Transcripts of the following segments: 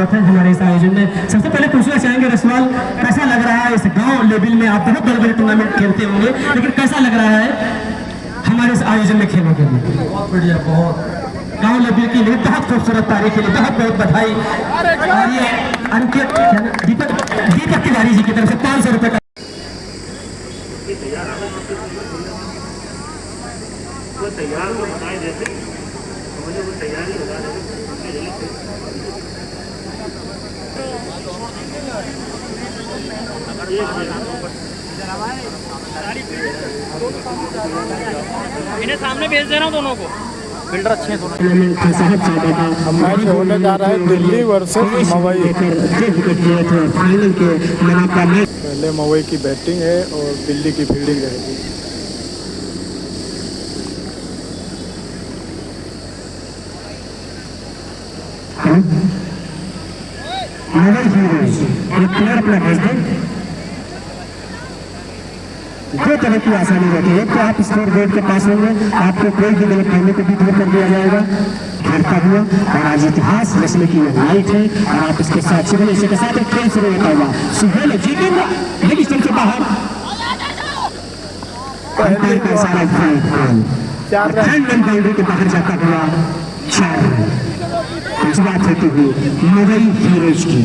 स्वागत है हमारे इस आयोजन में। सबसे पहले पूछना चाहेंगे रसवाल, कैसा लग रहा है इस गांव लेवल में? आप बहुत बड़े बड़े टूर्नामेंट खेलते होंगे, लेकिन कैसा लग रहा है हमारे इस आयोजन में खेलने के लिए? बहुत बढ़िया, बहुत गांव लेवल के लिए बहुत खूबसूरत तारीख के लिए बहुत बहुत बधाई। और ये अंकित दीपक तिवारी जी की तरफ से 500 रुपए का तैयार को बताए देते, मुझे वो तैयारी बता देते। इन्हें सामने भेज दे रहा हूँ दोनों को। फील्डर अच्छे हैं दोनों। मैच होने जा रहा है दिल्ली वर्सेस मवई। पहले मवई की बैटिंग है और दिल्ली की फील्डिंग रहेगी। दो तरह की आसानी रहती है। तो आप स्कोर बोर्ड के पास होंगे, आपको कोई भी गलत फहमी को भी दूर कर दिया जाएगा घरता हुआ। और आज इतिहास रचने की नाइट है और आप इसके साथ सुबह इसी के साथ एक खेल शुरू होता हुआ सुहेल जीतेंगे लेकिन स्टंप से बाहर सारा बाउंड्री के बाहर जाता हुआ 4 रन। बात होती हुई मवई हीरोज की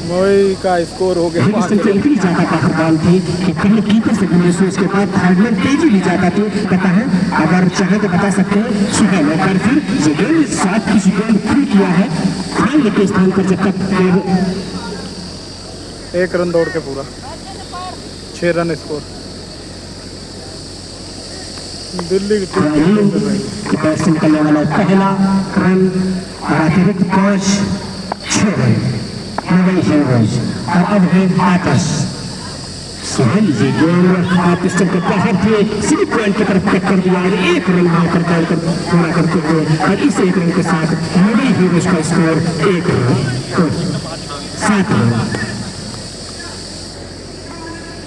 मवई का स्कोर हो गया। इतनी ज्यादा बाहर बॉल थी कि पहले कीपर से गुजरे से उसके बाद थर्ड में तेजी ली जाता थी। पता है, अगर चाहे तो बता सकते हैं सुहेल एक बार फिर जो गेंद साथ किसी गेंद फ्री किया है खान के स्थान पर जब तक 1 रन दौड़ के पूरा 6 रन स्कोर। दिल्ली की टीम से निकलने वाला पहला रन और अतिरिक्त 6 रन मवई हीरोज। और अब है आकाश सुहेल जी गेंद आप पिस्टन के बाहर थे, स्लिप पॉइंट की तरफ कट कर दिया और 1 रन वहां पर डालकर पूरा करते हुए और इस 1 रन के साथ मवई हीरोज का स्कोर 1 रन 7 रन।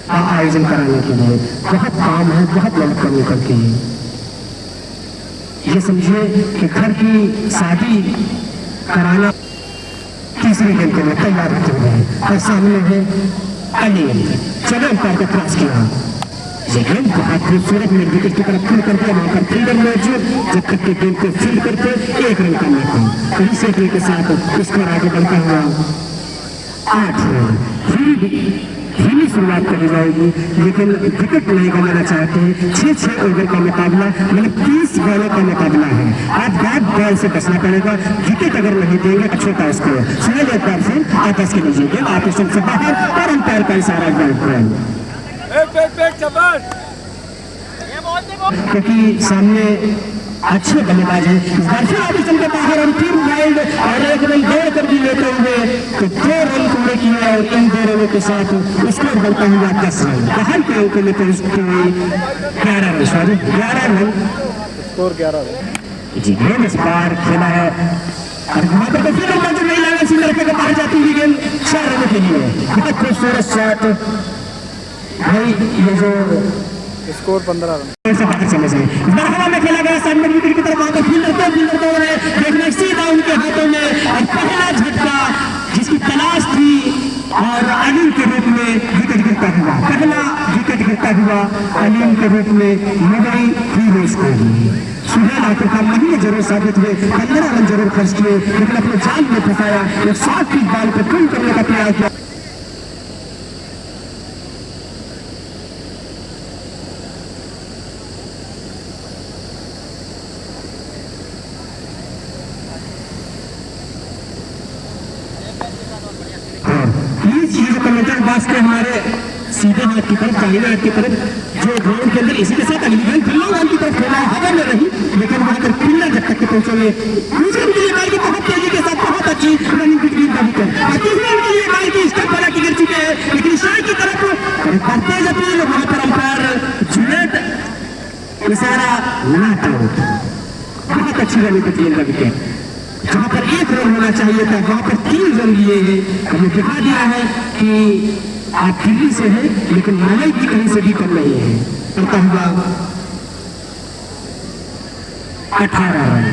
आयोजन कराने के लिए बहुत काम है, बहुत मेहनत करनी पड़ती है। ये समझिए कि घर की शादी कराना तीसरी गेंद के लिए तैयार होते हुए हैं और सामने है अनिल। चलो अंपायर का क्रॉस किया, ये गेंद बहुत खूबसूरत में विकेट की तरफ फील्ड करके वहां पर फील्डर मौजूद जब तक के गेंद को फील्ड करके 1 रन करने को इस 1 रन के साथ स्कोर आगे बढ़ता हुआ 8 रन। धीमी शुरुआत करी जाएगी लेकिन विकेट नहीं गंवाना चाहते हैं। 6 ओवर का मुकाबला मतलब 30 बॉलों का मुकाबला है। आज बैट बॉल से बचना पड़ेगा, विकेट अगर नहीं देंगे तो छोटा स्कोर। सुहेल एक बार फिर आकाश के लीजिए आप स्टंप से बाहर और अंपायर का इशारा क्योंकि सामने अच्छे बल्लेबाज है। इस बार फिर आप स्टंप के बाहर और फिर वाइल्ड और 1 रन दौड़ कर भी लेते हुए तो 2 रन पूरे किए और इन 2 रनों के साथ स्कोर बनता हुआ 10 रन। बाहर के अंक में पहुंचते हुए 11 run sorry 11 run score 11 run. जी गेंद इस बार खेला है और वहां पर फिर मौजूद नहीं लगा सी लड़के के बाहर जाती हुई गेंद 4 रनों के लिए। बहुत खूबसूरत शॉट भाई। ये जो स्कोर 15 रन से बाहर चले जाए इस बार हवा में खेला गया सामने विकेट की तरफ वहां पर फील्डर दौड़ रहे देखने सीधा उनके हाथों में और पहला झटका जिसकी तलाश थी और अनिल के रूप में विकेट गिरता हुआ पहला विकेट गिरता हुआ अनिल के रूप में मवई हीरोज को सुहेल आखिरकार महीने जरूर साबित हुए। 15 रन जरूर खर्च किए लेकिन अपने जाल में फंसाया। एक 7 फीट बॉल को कम करने का प्रयास किया। कमेंटर बास के हमारे सीधे हाथ की तरफ दाहिने हाथ की तरफ जो ग्राउंड के अंदर इसी के साथ अगली गेंद फिल्डिंग लाइन की तरफ खेला है, हवा में रही लेकिन वहां पर फिल्डर जब तक के पहुंचे दूसरे के लिए बाल की बहुत तेजी के साथ बहुत अच्छी रनिंग बिटवीन का विकेट। तीसरे के लिए बाल की स्टंप वाला की गिर चुके हैं लेकिन शायद की तरफ करते अपील वहां पर अंपायर जुनेट इशारा नॉट आउट। बहुत अच्छी रनिंग बिटवीन का विकेट। जहां पर 1 रन होना चाहिए था वहां पर 3 रन लिए हैं। हमें दिखा दिया है कि आप दिल्ली से हैं लेकिन मवई भी कहीं से भी कम नहीं है। करता हुआ 18 रन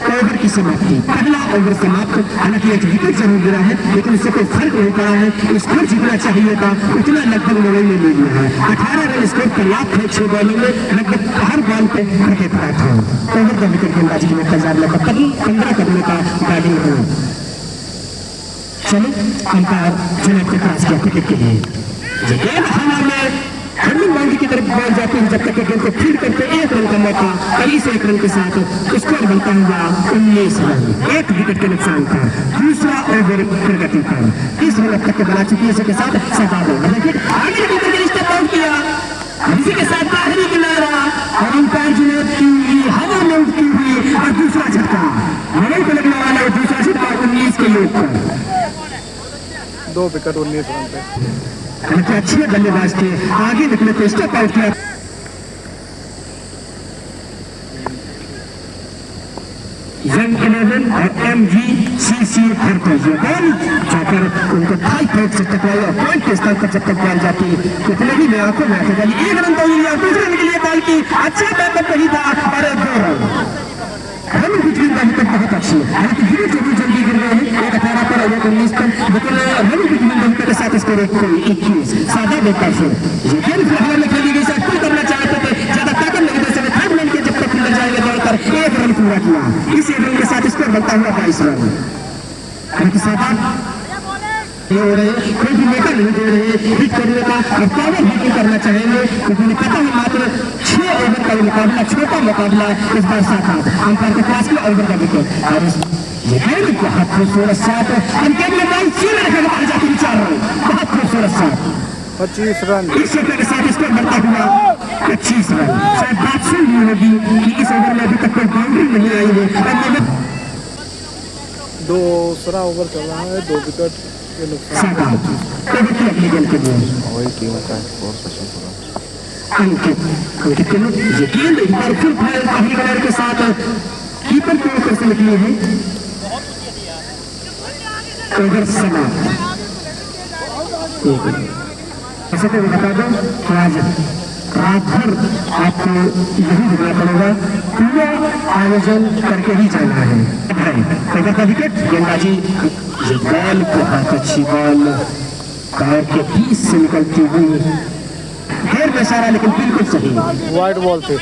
ओवर की समाप्ति, पहला ओवर समाप्त। हालांकि एक विकेट जरूर गिरा है लेकिन उससे कोई फर्क नहीं पड़ा है। स्कोर जितना चाहिए था उतना लगभग मवई ने ले लिया है। 18 रन स्कोर पर्याप्त है 6 बॉलों में, लगभग हर बॉल पे विकेट प्राप्त हो। ओवर का विकेट गेंदबाजी में इंतजार लगा 15 करने का बैटिंग हो। चलो अंपायर जुनैद को क्रॉस किया विकेट के लिए। गेंद हवा में रनिंग बाउंड्री की तरफ बॉल जाती है, जब तक कि गेंद को फील्ड करते 1 रन का मौका, और इस 1 रन के साथ स्कोर बनता हुआ 19 रन, 1 विकेट के नुकसान पर। दूसरा ओवर प्रगति पर 30 रन अब तक के बना चुकी है। इसके साथ सदाबो आगे स्टेप आउट किया, इसी के साथ बाहरी किनारा और अंपायर जुनैद की हवा में उठती हुई और दूसरा झटका मवई को लगने वाला है। दूसरा झटका 19 के योग पर 2 विकेट 19 रन पे। अच्छे बल्लेबाज थे, आगे निकले तो स्टेप आउट किया। यंग 11 और MVCC हरकत जाकर उनको थाई पैड से टकराई और पॉइंट के स्थान पर जब तक बॉल जाती कितने ही में आंखों में आंखें डाली। 1 रन तो लिया, दूसरे रन के लिए बॉल की अच्छा बैकअप नहीं था और 2 रन। रन बिटवीन अभी तक बहुत अच्छी है, हालांकि धीरे जल्दी जल्दी गिर रहे हैं। 1 18 पर और 1 19 पर, लेकिन रन बिटवीन अभी के साथ स्कोर 21 सादा बेकार से ये गेंद फिलहाल में खेली गई। पुल करना चाहते थे, ज्यादा ताकत नहीं दे सके। 3rd मैन के जब तक फील्डर जाएंगे दौड़कर 1 रन पूरा किया। इस 1 रन के साथ स्कोर बनता हुआ 22 रन। हालांकि सादा ये हो रहे हैं, कोई भी मौका नहीं दे रहे हैं हिट करने का और पावर हिटिंग करना चाहेंगे, क्योंकि उन्हें पता है मात्र 6 ओवर का मुकाबला, छोटा मुकाबला इस बार साथ अंपायर के पास में ओवर का विकेट। और ये गेंद बहुत खूबसूरत शॉट, अंकित में बॉल सीधे रखा बाहर जाके 4 रन, बहुत खूबसूरत शॉट। 25 रन इस ओवर के साथ स्कोर बनता हुआ 25 रन। शायद बात सुन ली होगी कि इस ओवर में अभी तक कोई बाउंड्री नहीं आई है। दूसरा ओवर चल रहा है, 2 विकेट के नुकसान। अंकित ये गेंद एक बार फिर पहली बॉलर के साथ कीपर की ओर से निकली है। ओवर समाप्त। ऐसे तो बता दो कि आज रात भर आपको यही रुकना पड़ेगा, पूरा आयोजन करके ही जाना है। ओवर का विकेट गेंदबाजी, ये बॉल बहुत अच्छी बॉल पैर के बीच से निकलती हुई, घेर में सारा लेकिन बिल्कुल सही। वाइड बॉल थे,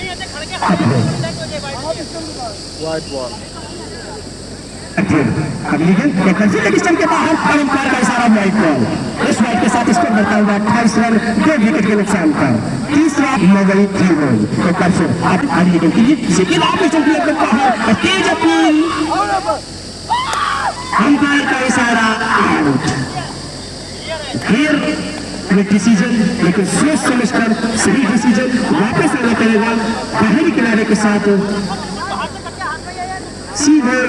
वाइड बॉल। अगली गेंद स्टंप के बाहर और अंपायर का इशारा वाइड बॉल। इस वाइड के साथ स्कोर बनता हुआ 28 रन, 2 विकेट के नुकसान पर। तीसरा मवई 3 रन। एक बार फिर आप अगली गेंद के लिए लेकिन आप बाहर तेज अपील, अंपायर का इशारा आउट। फिर डिसीजन, लेकिन सोच समझकर सही डिसीजन, वापस आना पड़ेगा बाहरी किनारे के साथ। सीधे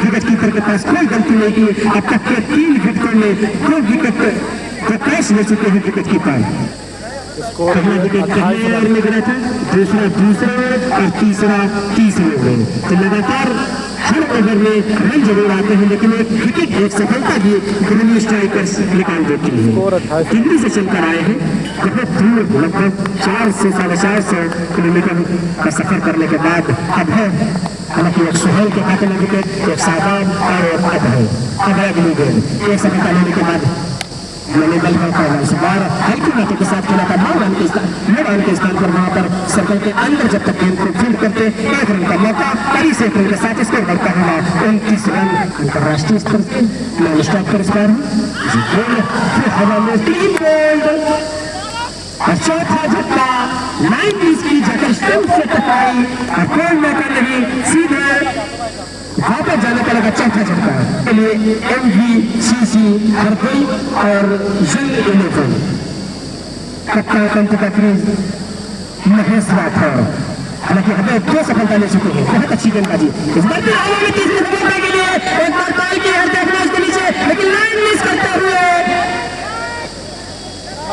विकेट कीपर के पास कोई गलती नहीं की। अब तक के 3 विकेटों में 2 विकेट को कैच ले चुके हैं विकेट कीपर। पहला विकेट पहले ओवर में गिरा था, दूसरे में और तीसरे में। तो लगातार हर ओवर में रन जरूर आते हैं, लेकिन एक विकेट एक सफलता भी ग्रीन स्ट्राइकर्स निकाल देती है। दिल्ली से चलकर आए हैं, बहुत दूर लगभग 4 से 450 किलोमीटर का सफर करने के बाद अब है। हालांकि एक सुहेल के खाते में विकेट, एक सादाब और एक अब है अगली गेंद। एक सफलता लेने के बाद मैंने बल का इस बार हल्की बातों के साथ खेला था। 9 रन के स्थान पर वहां पर सर्कल के अंदर जब तक गेंद को फील्ड करते 1 रन का मौका, कड़ी से 1 रन के साथ स्कोर बढ़ता हुआ 29 रन। अंतर्राष्ट्रीय स्तर से नॉन स्टॉप पुरस्कार हवा में 3 गोल्ड और चौथा झटका 90s की जगह स्टंप से टकराई और कोई मौका नहीं, सीधे वापस जाने पड़ेगा। चौथा झटका के लिए MVCC हरकोई और यंग 11 कप्तान का क्रीज महेश राठौर। हालांकि हमें 2 सफलता ले चुके हैं, बहुत अच्छी गेंदबाजी। इस बार भी आगे में तीसरी सफलता के लिए एक बार पाई की हर देखना उसके नीचे, लेकिन लाइन मिस करते हुए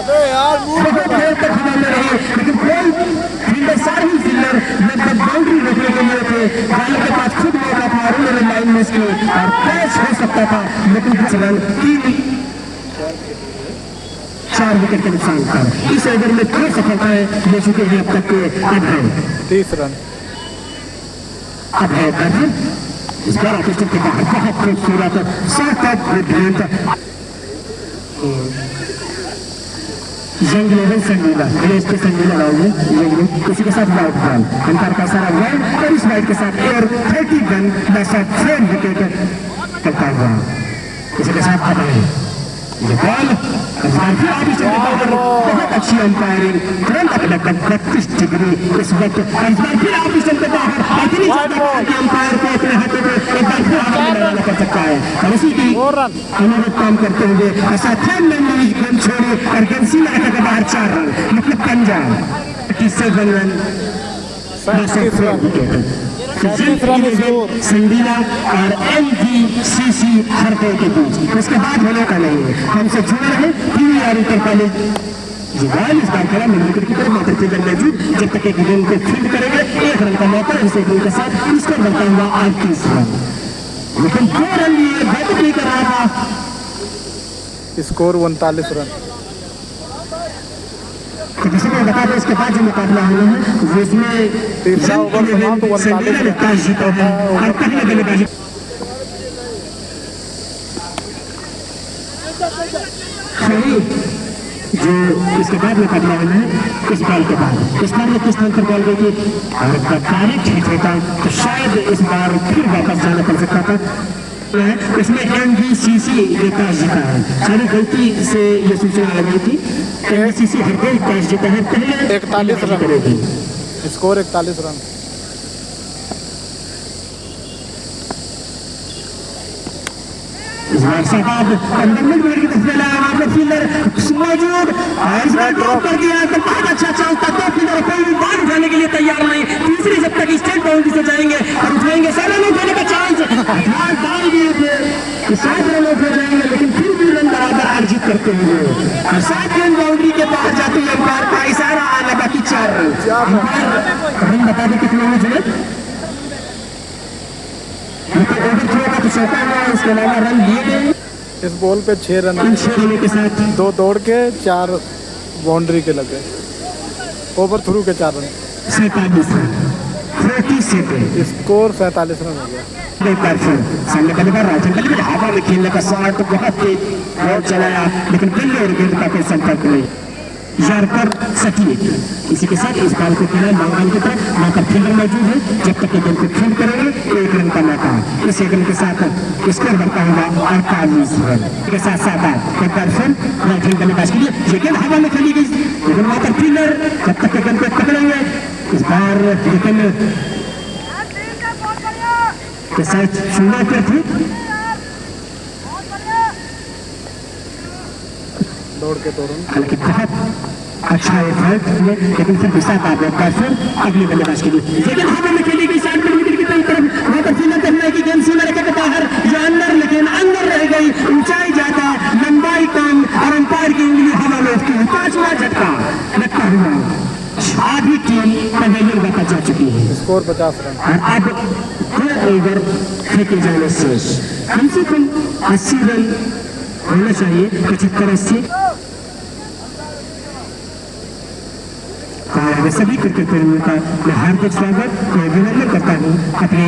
बहुत देर तक हवा में रही, लेकिन कोई फील्डर सारी फील्डर लगभग बाउंड्री रोकने के लिए थे। बालक के पास खुद मौका था, उन्होंने लाइन मिस की और कैच हो सकता था, लेकिन 4 विकेट के नुकसान पर इस ओवर में 2 सफलताएं ले चुके हैं अब तक के। अब है 30 रन। अब है कदम इस बार ऑर्केस्ट्रा के बाहर बहुत खूबसूरत सख्त विभ्रांत यंग लेवल संगीला इस पे संगीला लाओगे यंग इसी के साथ वाइट बॉल अंतर का सारा वाइट और इस वाइट के साथ एयर 30 रन वैसा 3 विकेट करता हुआ इसी के साथ अब है ये बॉल बहुत अच्छी अंपायरिंग तुरंत लगभग 32 डिग्री इस वक्त फिर आप इस के बाहर इतनी ज्यादा अंपायर को अपने हाथों में एक बार फिर हाथ लगाना पड़ सकता है और इसी की अनुरूप काम करते हुए ऐसा 10 रन गेंद छोड़े और गेंद सीमा के बाहर 4 रन मतलब पंजाब 37 रन संडीला और MVCC हरदे के बीच उसके बाद होने का नहीं है हमसे जुड़े हैं PVR उत्तर कॉलेज जिवाल इस बार खेला मिलकर की तरफ मात्र फील्डर मौजूद जब तक एक गेंद को फील्ड करेंगे 1 रन का मौका इसे गेंद के साथ स्कोर बनता हुआ 38 रन लेकिन 2 रन लिए बैटिंग नहीं कर रहा था स्कोर 39 रन तो किसी ने बता दें इसके बाद जो मुकाबला हुआ है वो इसमें तीसरा ओवर समाप्त 39 टॉस जीता है और पहले बल्लेबाजी जो इसके बाद मुकाबला होना है इस बॉल के बाद इस बार में किस स्थान पर बॉल गई थी और डायरेक्ट हिट होता तो शायद इस बार फिर वापस जाना पड़ सकता था इसमें MVCC टॉस जीता है सारी गलती से ये सूचना आ गई थी MVCC हरदे टॉस जीता है पहले 41 रन करेगी स्कोर 41 रन साहब अंदर की तस्वीर फील्डर मौजूद ड्रॉप कर दिया तो बहुत अच्छा चलता तो फील्डर कोई भी बॉल उठाने के लिए तैयार नहीं तीसरी जब तक स्टेट बाउंड्री से जाएंगे और उठाएंगे 7 रन उठाने का चांस डाल दिए थे 7 रन उठ जाएंगे लेकिन फिर भी रन बराबर अर्जित करते हुए और 7 रन बाउंड्री के बाहर जाते हुए अंपायर का इशारा आने बाकी 4 रन बता दें कितने हुए जुड़े ओवर थ्रो का तो चौका हुआ इसके अलावा रन दिए गए इस बॉल पे 6 रन 6 रनों के साथ 2 दौड़ के 4 बाउंड्री के लगे ओवर थ्रू के 4 रन 47 रन 47 स्कोर 47 रन हो गया एक बार फिर सामने बल्लेबाज राजन हवा में खेलने का शॉट बहुत तेज बहुत चलाया लेकिन बल्ले और गेंद का कोई संपर्क नहीं यार्कर सटीक इसी के साथ इस बॉल को खेला लॉन्ग की तरफ वहां पर फील्डर मौजूद है जब तक गेंद को फील्ड करेंगे 1 रन का मौका इस 1 रन के साथ स्कोर बनता होगा 48 रन के साथ साथ एक बार फिर राइट हैंड बल्लेबाज के लिए ये गेंद हवा में खेली गई लेकिन वहां पर फील्डर जब तक गेंद को पकड़ेंगे इस बार लेकिन के साथ शुरुआत पर थी दौड़ के तोड़न हालांकि बहुत अच्छा एफर्ट लेकिन फिर गुस्सा आ गया फिर अगले बल्लेबाज के लिए लेकिन हवा में खेली गई 60 मीटर की तरफ वहां पर फील्डर करने की गेंद सीमा रेखा के बाहर जो अंदर लेकिन अंदर रह गई ऊंचाई ज्यादा लंबाई कम और अंपायर की उंगली हवा में उठती है 5वां झटका लगता हुआ आधी टीम पहले वापस जा चुकी है स्कोर 50 रन और अब 2 ओवर फेंके जाने शेष कम से कम 80 रन होना चाहिए 75-80 मैं सभी क्रिकेट प्रेमियों का मैं हार्दिक स्वागत मैं अभिनंदन करता हूँ अपनी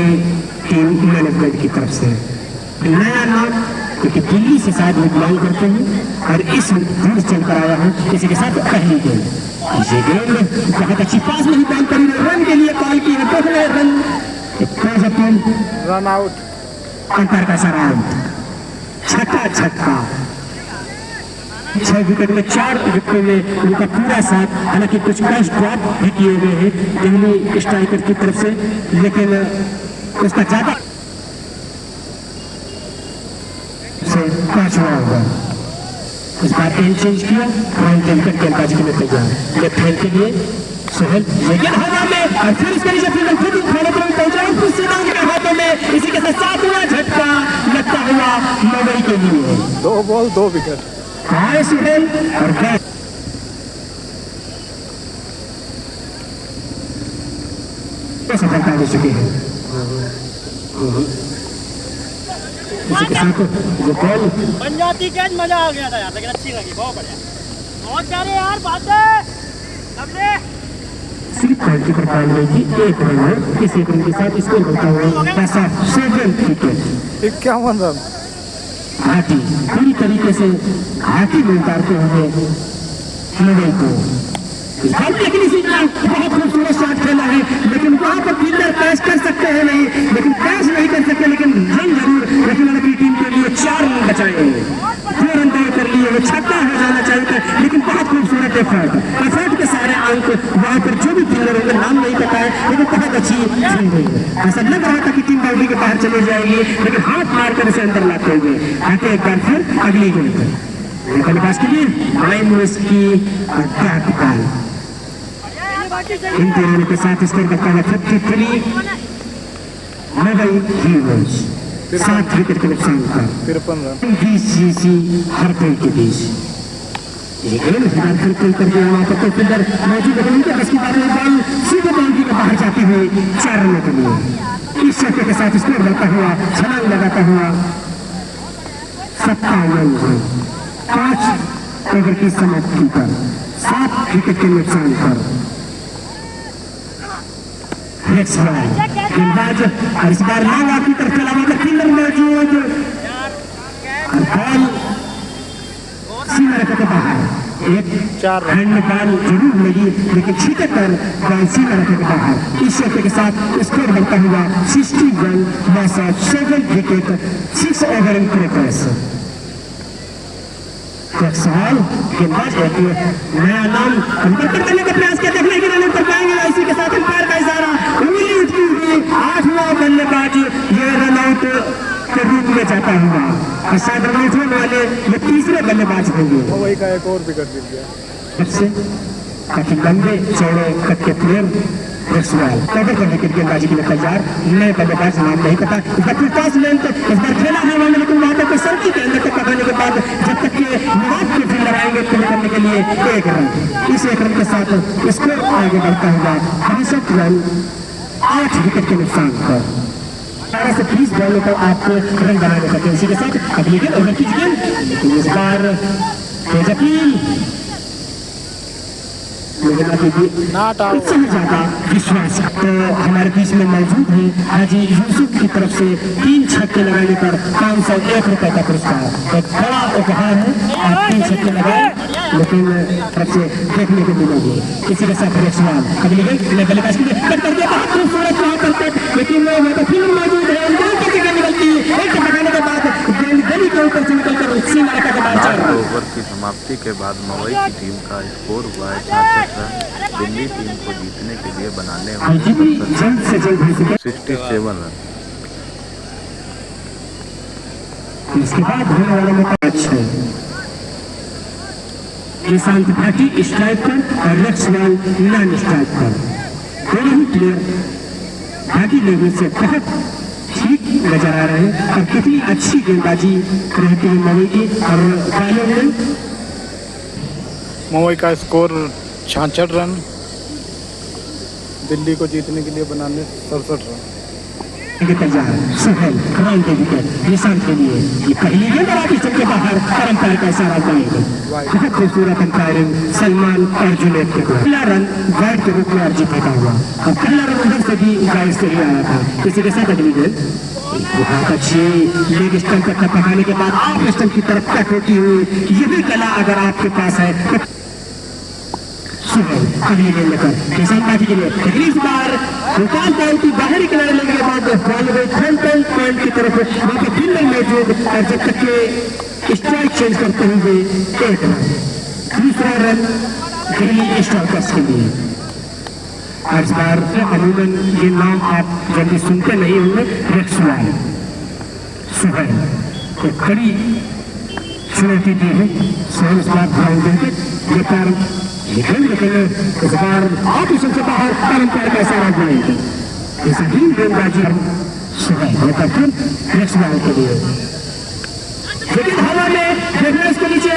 टीम मैनेजमेंट की तरफ से नया नाम क्योंकि दिल्ली से शायद मैं बिलोंग करते हैं और इस रूट चलकर आया हूँ इसी के साथ पहली गेंद ये गेंद बहुत अच्छी पास नहीं बॉल करी रन के लिए कॉल की है पहले रन रन आउट अंपायर का सारा आउट छठा छक्का 6 विकेट में 4 विकेट में उनका पूरा साथ हालांकि कुछ कैच ड्रॉप भी किए हुए हैं दिल्ली स्ट्राइकर की तरफ से लेकिन उसका ज्यादा से 5वां ओवर इस बार एंड चेंज किया रन टेंकर गेंदबाजी के लिए तैयार लेफ्ट हैंड के लिए सोहेल लेकिन हवा में और फिर इसके नीचे फिर खुद खाने पर पहुंचा फिर सीधा उनके हाथों में इसी के साथ 7वां झटका लगता हुआ मुंबई के लिए 2 बॉल 2 विकेट हाय सुहेल और सफलता दे चुके हैं इसी के साथ जो बॉल बन जाती कैच मजा आ गया था यार लेकिन अच्छी लगी बहुत बढ़िया बहुत प्यारे यार बात है सबसे सिर्फ गोलकीपर पाने की एक रन है। इस एक रन के साथ स्कोर होता हुआ ऐसा 7 विकेट। 51 रन। घाटी पूरी तरीके से घाटी में उतारते हुए मुंबई को। लेकिन इसी बहुत खूबसूरत शॉट खेला है, लेकिन वहां पर फील्डर कैच कर सकते हैं नहीं, लेकिन कैच नहीं कर सकते, लेकिन रन जरूर। लेकिन अपनी टीम के लिए 4 रन बचाए, 2 रन तय कर लिए, वो छक्का हो जाना चाहिए था। लेकिन बहुत खूबसूरत एफर्ट के सारे अंक वहां पर जो भी फील्डर होंगे, नाम नहीं पता है, लेकिन बहुत अच्छी फील्ड हुई। ऐसा लग रहा था कि टीम बाउंड्री के बाहर चले जाएगी, लेकिन हाथ मारकर उसे अंदर लाते हुए आते एक बार फिर अगली गेंद पर बल्लेबाज के लिए माइनस की बैक इन तीनों के साथ स्कोर करता है 53 मुंबई हीरोज। 7 विकेट के नुकसान का 53 रन। 20 जीसी हर कोई के बीच ये गेंद फिर कर दिया वहां पर, तो फील्डर मौजूद है उनके बस की बात है। बॉल सीधे बाउंड्री के बाहर जाती हुई 4 रनों के लिए इस शक्ति के साथ स्कोर करता हुआ, छलांग लगाता हुआ 57 रन 5 ओवर की समाप्ति पर 7 विकेट के नुकसान पर गेंदबाज और इस बार लॉन्ग ऑफ की तरफ चला हुआ फील्डर मौजूद और बॉल सीमा रेखा के बाहर। एक 4 रन। हैंड बॉल जरूर लगी, लेकिन छीटे पर बॉल सीमा रेखा के बाहर। इस शक्ति के साथ स्कोर बनता हुआ 61 loss of 7 wicket 6 over in cricket. सवाल गेंदबाज एक नया नाम अंतर करने का प्रयास किया, देखने के रन कर पाएंगे। इसी के साथ अंपायर का इशारा, उंगली उठती हुई 8वां बल्लेबाज ये रन आउट के रूप में जाता हुआ और शायद रन आउट होने वाले ये तीसरे बल्लेबाज होंगे। वही का एक और विकेट गिर गया। सबसे काफी लंबे चौड़े कद के प्लेयर रसवाल कवर करने के गेंदबाजी के लिए तैयार। नए बल्लेबाज नाम नहीं पता, इस बार खेला है उन्होंने, लेकिन वहां पर सर्किल के अंदर तक पकड़ने के बाद जब तक के निवास के फील्डर आएंगे खेल करने के लिए 1 रन। इस 1 रन के साथ स्कोर आगे बढ़ता हुआ 65 रन 8 विकेट के नुकसान पर। 18 से 20 बॉलों पर आपको रन बनाने सकते हैं। इसी के साथ अगली गेंद ओवर की गेंद, लेकिन इस बार तेज अपील नॉट आउट। ज्यादा विश्वास तो हमारे बीच में मौजूद है हाजी यूसुफ की तरफ से 3 छक्के लगाने पर 501 रुपए का पुरस्कार। एक बड़ा उपहार है, आप 3 छक्के लगाए, लेकिन तरफ से देखने को मिलेगी। इसी के साथ एक सवाल अगली गेंद बल्लेबाज के लिए कट कर दिया, बहुत खूबसूरत वहां करते, लेकिन वो तो फिल्म मौजूद है, निकलती है। एक लगाने के बाद गेंद गली के ऊपर से निकलकर सीमा रेखा के बाहर 8 ओवर की समाप्ति के बाद मुंबई की टीम का स्कोर हुआ है 66 रन। दिल्ली टीम को जीतने के लिए बनाने जल्द से जल्द 67 रन। इसके बाद होने वाला मैच है निशांत भाटी स्ट्राइक पर और लक्ष्मण नॉन स्ट्राइक पर। दोनों ही प्लेयर भाटी लेवल से बहुत ठीक नजर आ रहे हैं और कितनी अच्छी गेंदबाजी रहती है मुंबई की। और पहले में मुंबई का स्कोर 66 रन, दिल्ली को जीतने के लिए बनाने 67 रन। तैयार सुहेल क्राउन के विकेट निशांत के लिए ये पहली गेंद और आगे चल के बाहर अंपायर का इशारा जाएगा। बहुत खूबसूरत अंपायरिंग सलमान और जुनेद के पहला रन वाइड के रूप में अर्जित होता हुआ और पहला रन उधर से भी वाइड से ही आया था। इसी के साथ अगली गेंद बहुत अच्छी लेग स्टंप तक पकाने के बाद ऑफ स्टंप की तरफ कट होती हुई, ये भी कला अगर आपके पास है। अगली गेंद लेकर किसान पार्टी के लिए इस बार गोपाल बॉल की बाहरी किनारे लेने के बाद बॉल गई फ्रंट पॉइंट की तरफ, वहां पर फील्डर मौजूद और जब तक के स्ट्राइक चेंज करते हुए 1 रन। दूसरा रन दिल्ली स्ट्राइकर्स के लिए। और इस बार अमूमन ये नाम आप जल्दी सुनते नहीं होंगे, रक्सवाल सुहेल को कड़ी चुनौती दी है। सुहेल इस बार ध्यान देंगे ये कारण, लेकिन इस बार ऑपोजिशन से बाहर अंपायर का इशारा जाएगा। इस दिन गेंदबाजी सुहेल होकर फिर रक्सवाल के लिए, लेकिन हवा में देखना इसके नीचे,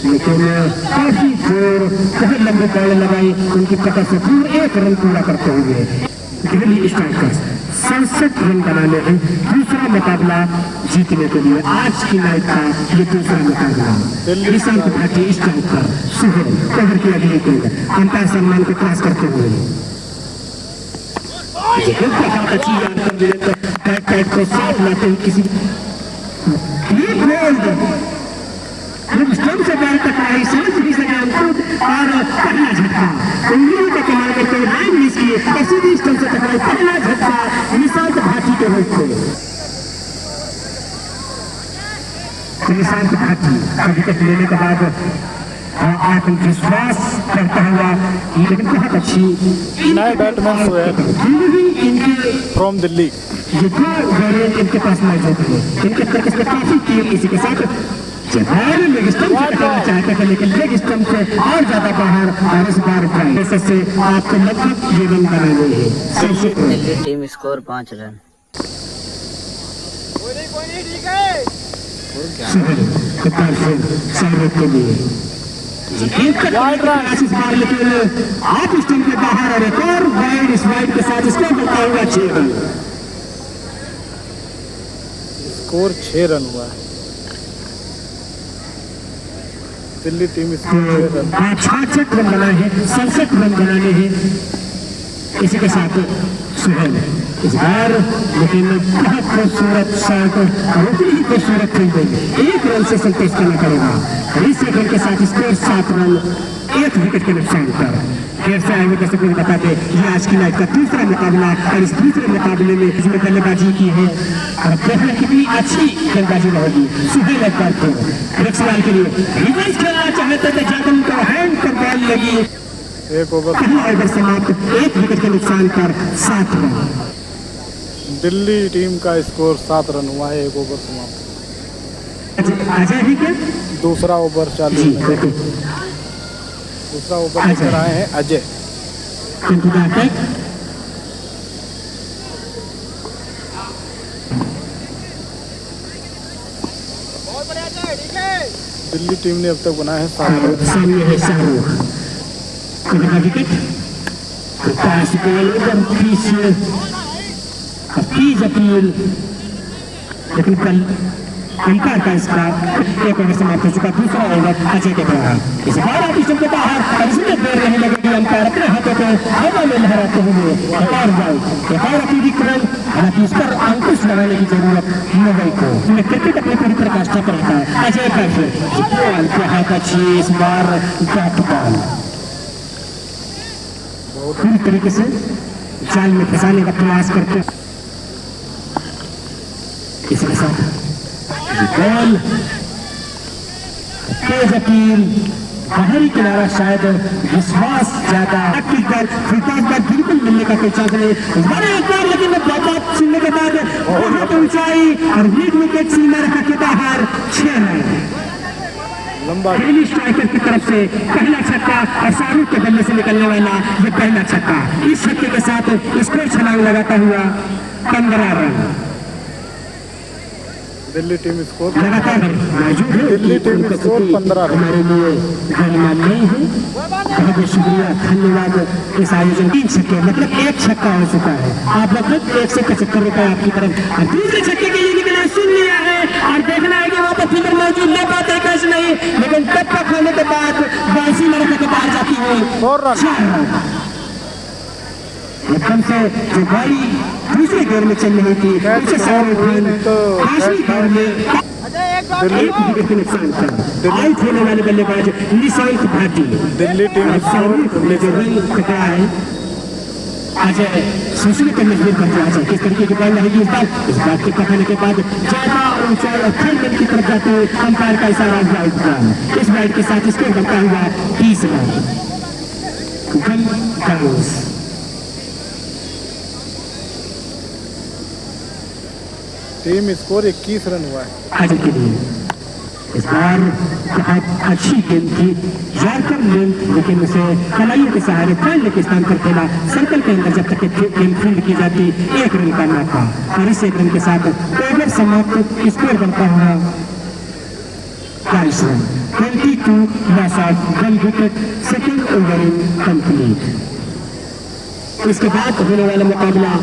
लेकिन काफी जोर बहुत लंबी बॉल लगाई उनकी पकड़ से पूरे 1 रन पूरा करते हुए दिल्ली स्ट्राइकर्स 67 रन बनाने हैं दूसरा मुकाबला जीतने के लिए। आज की नाइट का ये दूसरा मुकाबला। निशांत भाटी स्ट्राइक पर, सुहेल ओवर की अगली गेंद अंपायर सम्मान को क्रॉस करते हुए बहुत अच्छी याद कर दिए तो बैक को साफ लाते हुए किसी स्टंप से बैट तक आई समझ नहीं सके अंकुर और पहला झटका उंगली का कमाल करते हुए लाइन मिस किए और सीधी स्टंप से टकराई। पहला झटका निशांत भाटी के होते निशांत भाटी का विकेट लेने के बाद आत्मविश्वास करता हुआ लेकिन बहुत अच्छी नए बैट्समैन इनके फ्रॉम दिल्ली ये दो वेरिएंट इनके पास मौजूद है। इनके प्रैक्टिस में काफी टीम इसी के साथ लेग स्टंप से टकराना चाहते थे लेकिन लेग स्टंप से और ज्यादा बाहर और इस बार ड्राइव से आपको लगभग ये रन बनाने हैं। Delhi team score 5 run. के लिए लेकिन आप स्टंप के बाहर और एक और वाइड इस वाइड के साथ इसको बढ़ता हुआ 6 रन। स्कोर 6 रन हुआ है। Delhi team score 6 run. 66 run बनाए हैं, 67 रन बनाने हैं इसी के साथ सुहेल इस बार लेकिन बहुत खूबसूरत शॉट और उतनी ही खूबसूरत खेल गई। 1 रन से संतोष करना पड़ेगा। इस रन के साथ स्कोर 7 रन 1 विकेट के नुकसान पर। फिर से आएंगे दर्शक को बता दें ये आज की नाइट का दूसरा मुकाबला और इस दूसरे मुकाबले में जिसमें बल्लेबाजी की है और देखना कितनी अच्छी गेंदबाजी रहेगी। सुहेल एक बार फिर एक सवाल के लिए रिवर्स खेलना चाहते थे जादम को हैंड पर बॉल लगी। एक ओवर पहला ओवर समाप्त 1 विकेट के नुकसान पर 7 रन। दिल्ली टीम का स्कोर 7 रन हुआ है। 1 ओवर समाप्त। अजय ही क्या दूसरा ओवर चालू जी है। दूसरा ओवर लेकर आए हैं अजय। दिल्ली टीम ने अब तक बनाए हैं 7 रन। सामने है शाहरुख विकेट पास बॉल एकदम तेज अपील लेकिन कल अंपायर का इसका 1 ओवर समाप्त हो चुका। दूसरा ओवर अजय के द्वारा इस बार आप स्टंप के बाहर और इसमें देर नहीं लगेगी। अंपायर अपने हाथों को हवा में लहराते हुए एक और अपील रन। हालांकि इस पर अंकुश लगाने की जरूरत मुंबई को। क्रिकेट अपनी पूरी प्रकाष्ठा पर रहता है। अजय का फिर बहुत अच्छी इस बार बैट बॉल पूरी तरीके से जाल में फंसाने का प्रयास करते इसी के साथ बॉल तेज अपील बाहरी किनारा शायद विश्वास ज्यादा बिल्कुल मिलने का कोई चांस नहीं। एक बार लेकिन बहुत सुनने के बाद बहुत ऊंचाई और मिड विकेट सीमा रखा के बाहर 6 रन। लंबा दिल्ली स्ट्राइकर की तरफ से पहला छक्का और शाहरुख के बल्ले से निकलने वाला ये पहला छक्का। इस छक्के के साथ स्कोर छलांग लगाता हुआ 15 रन। दिल्ली टीम स्कोर लगातार मौजूद है। Delhi team score 15 run. हमारे लिए गणमान नहीं है। बहुत बहुत शुक्रिया धन्यवाद। इस आयोजन 3 छक्के मतलब 1 छक्का हो चुका है। आप लगभग 175 रुपए आपकी तरफ और दूसरे छक्के के लिए निकले सुन लिया है और देखना है कि वहाँ पर फिगर मौजूद नहीं पाते कैसे नहीं लेकिन टप्पा खाने के बाद बाउंसी लड़के के बाहर जाती हुई 4 रन। एकदम से जो गाड़ी दूसरे गेयर में चल रही थी उसे सारे गेयर में विकेट के नुकसान था। आउट होने वाले बल्लेबाज निशांत भाटी। दिल्ली टीम में जो रन कटा है अजय सोचने पर मजबूर कर दिया जाए किस तरीके की बॉल रहेगी इस बात के कहने के बाद ज्यादा ऊंचाई और थर्ड रन की तरफ जाते हुए अंपायर का इशारा वाइड था। इस वाइड के साथ स्कोर बनता हुआ 30 रन। टीम स्कोर 21 रन हुआ है आज के लिए। इस बार बहुत अच्छी गेंद थी यार्कर लेंथ लेकिन उसे कलाइयों के सहारे फील्ड के स्थान पर खेला। सर्कल के अंदर जब तक गेंद फील्ड की जाती 1 रन का मौका और इस 1 रन के साथ ओवर समाप्त स्कोर बनता हुआ 22 run. 22 loss of 1 wicket. Second over in complete. इसके बाद होने वाला मुकाबला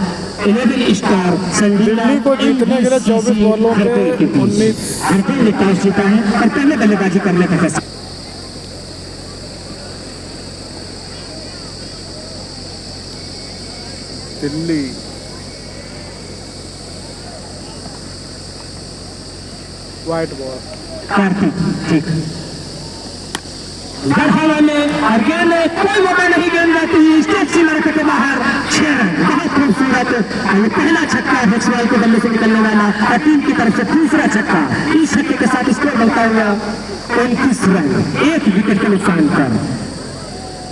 11 स्टार दिल्ली को जीतने के लिए 24 बॉलों पे 19 हरप्रीत ने टॉस जीता है और पहले बल्लेबाजी करने का फैसला। दिल्ली व्हाइट बॉल कार्तिक ठीक गढ़वाला में और गेंद में कोई मौका नहीं, गेंद जाती है स्टेट सीमा रेखा के बाहर। 6 रन, बहुत खूबसूरत। ये पहला छक्का हेक्सवाल के बल्ले से निकलने वाला और टीम की तरफ से दूसरा छक्का। इस छक्के के साथ स्कोर बनता हुआ 29 रन, 1 विकेट के नुकसान पर।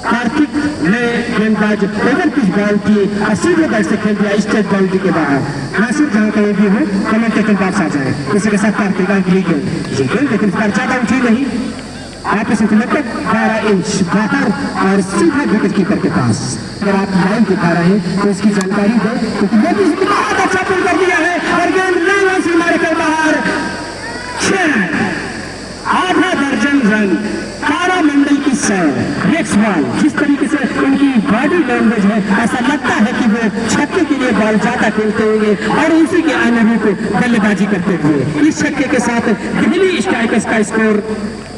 कार्तिक ने गेंदबाज ओवर पिच बॉल की और सीधे बैट से खेल दिया स्टेट बाउंड्री के बाहर। नासिर जहां कहीं भी हो कमेंटेटर पास आ जाए। इसी के साथ कार्तिक अगली गेंद लेकिन ज्यादा उठी नहीं, आप इसे लगभग 12 इंच बाहर और सीधा विकेट कीपर के पास। अगर आप लाइन दिखा रहे हैं तो इसकी जानकारी दें क्योंकि बहुत अच्छा पुल कर दिया है और गेंद लाइन से मारे कर बाहर। 6 रन, आधा दर्जन रन। तारा मंडल की सैर रेक्सवाल, जिस तरीके से उनकी बॉडी लैंग्वेज है ऐसा लगता है कि वो छक्के के लिए बॉल ज्यादा खेलते होंगे और उसी के अनुरूप बल्लेबाजी करते हुए इस छक्के के साथ दिल्ली स्ट्राइकर्स का स्कोर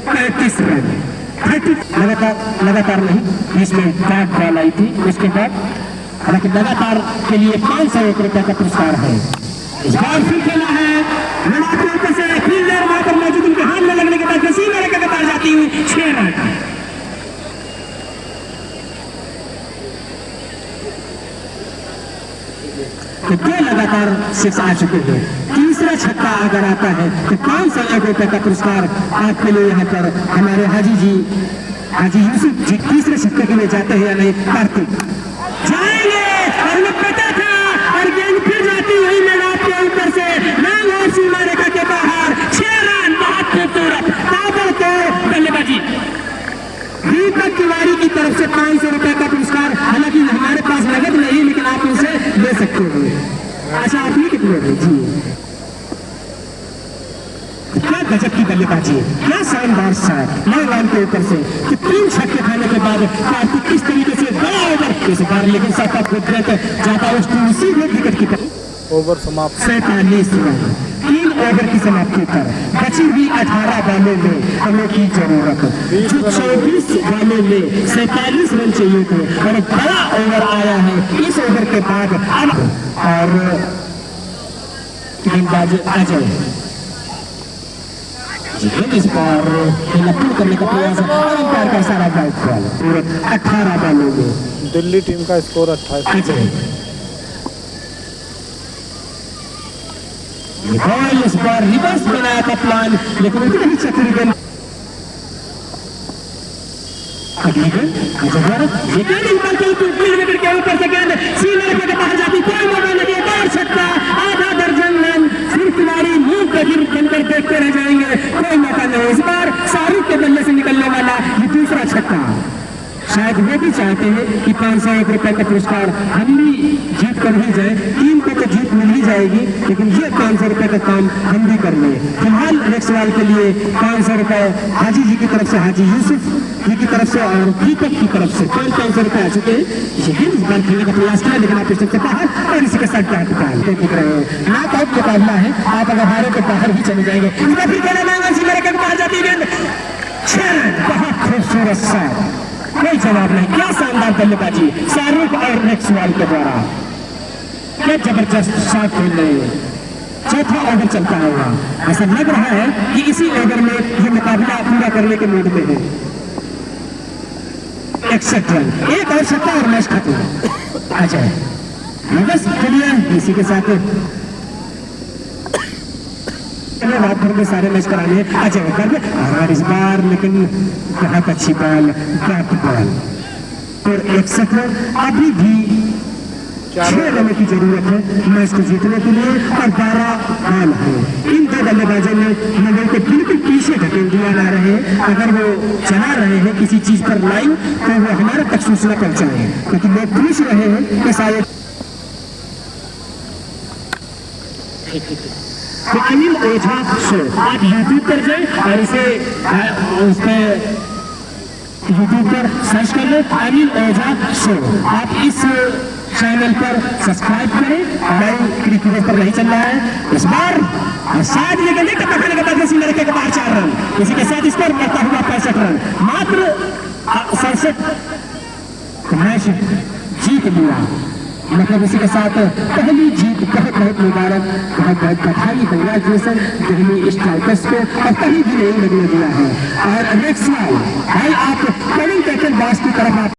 35 रन। 30 लगातार नहीं, इसमें बैट बॉल आई थी। उसके बाद हालांकि लगातार के लिए 501 रुपए का पुरस्कार है। इस बार फिर खेला है ऊपर से फील्डर वहां पर मौजूद, उनके हाथ में लगने के बाद किसी मेरे के कतार जाती हुई 6 रन। तो 2 लगातार 6 आ चुके हैं। तीसरा छक्का अगर आता है तो 501 रुपए का पुरस्कार आपके लिए यहाँ पर हमारे हाजी यूसुफ जी तीसरे छक्के के लिए जाते हैं या नहीं। कार्तिक जाएंगे और मैं पता था और गेंद फिर जाती हुई मैदान के ऊपर से लाल और सीमा रेखा के बाहर। 6 रन, बहुत खूबसूरत ताबड़तोड़ बल्लेबाजी। दीपक तिवारी की तरफ से 500 रुपए का पुरस्कार। हालांकि हमारे पास नगद नहीं लेकिन आप उसे ले सकते हो। अच्छा आप ही कितने हैं जी? क्या गजब की बल्लेबाजी, क्या शानदार शॉट लाइन के ऊपर से। कि 3 छक्के खाने के बाद कार्तिक किस तरीके से बड़ा ओवर इस बार लेकिन सबका कुदरत जाता उसी विकेट की तरफ। ओवर समाप्त। 47 रन, 3 ओवर की समाप्ति पर बची हुई 18 बॉलों में हमें की जरूरत। 24 बॉलों में 47 रन चाहिए थे और एक बड़ा ओवर आया है इस ओवर के बाद। और गेंदबाज अजय इस बार पुल करने का प्रयास है और अंपायर का सारा बैट बॉल पूरे 18 बॉलों में। दिल्ली टीम का स्कोर 28। बॉल इस बार रिवर्स बनाया था प्लान लेकिन उतनी ही चतुर गेंद। अगली गेंद ये गेंद विकेट के ऊपर से गेंद सीमा के बाहर जाती, कोई मौका नहीं, और छक्का। आधा दर्जन रन, सिर्फ तिवारी मुंह पे गिर बनकर देखते रह जाएंगे, कोई मौका नहीं। इस बार शाहरुख के बल्ले से निकलने वाला ये दूसरा छक्का। शायद वो भी चाहते हैं कि 501 रुपए का पुरस्कार हम भी जीत कर ही जाए। टीम को तो जीत मिल ही जाएगी लेकिन ये 500 रुपए का काम हम भी कर लें। फिलहाल रेक्सवाल के लिए 500 रुपए हाजी जी की तरफ से, हाजी यूसुफ जी की तरफ से और दीपक की तरफ से 500 रुपए आ चुके हैं। इस बार खेलने का प्रयास किया लेकिन आप इससे बाहर और इसी के साथ दिख रहे हैं। नॉकआउट मुकाबला है, आप अगर हारे तो बाहर ही चले जाएंगे। बहुत खूबसूरत शॉट, कोई जवाब नहीं। क्या शानदार बल्लेबाजी शाहरुख और रेक्सवाल के द्वारा, क्या जबरदस्त शॉट खेल रहे हैं। चौथा ओवर चलता होगा, ऐसा लग रहा है कि इसी ओवर में ये मुकाबला पूरा करने के मूड में है। 61 रन, एक और छक्का और मैच खत्म। अजय बस चलिए इसी के साथ रात भर में सारे मैच कराने अजय कर और इस बार लेकिन बहुत अच्छी बॉल, बैक बॉल और 61 रन। अभी भी 6 रन की जरूरत है मैच को जीतने के लिए और 12 बॉल है। इन 2 बल्लेबाजों ने लोगों को बिल्कुल पीछे ढकेल दिया जा रहे हैं। अगर वो चला रहे हैं किसी चीज पर लाइन तो वो हमारे तक सूचना पहुंचाए क्योंकि लोग पूछ रहे हैं कि शायद तो अनिल ओझा शो आप यूट्यूब पर जाए और इसे उस पर यूट्यूब पर सर्च कर ले अनिल ओझा शो। आप इस चैनल पर सब्सक्राइब करें। नई क्रिकेट पर नहीं चल रहा है इस बार, और शायद ये गले का पकड़ने के बाद किसी लड़के के बाहर 4 रन, इसी के साथ स्कोर बढ़ता हुआ 65 रन, मात्र 67 मैच जीत लिया। मतलब इसी के साथ पहली जीत, बहुत बहुत मुबारक, बहुत बहुत बधाई, कंग्रेचुलेसन दिल्ली स्ट्राइकर्स को, और कहीं भी नहीं लगने दिया है। और नेक्स्ट भाई आप कमिंग कैप्टन बॉस की तरफ आप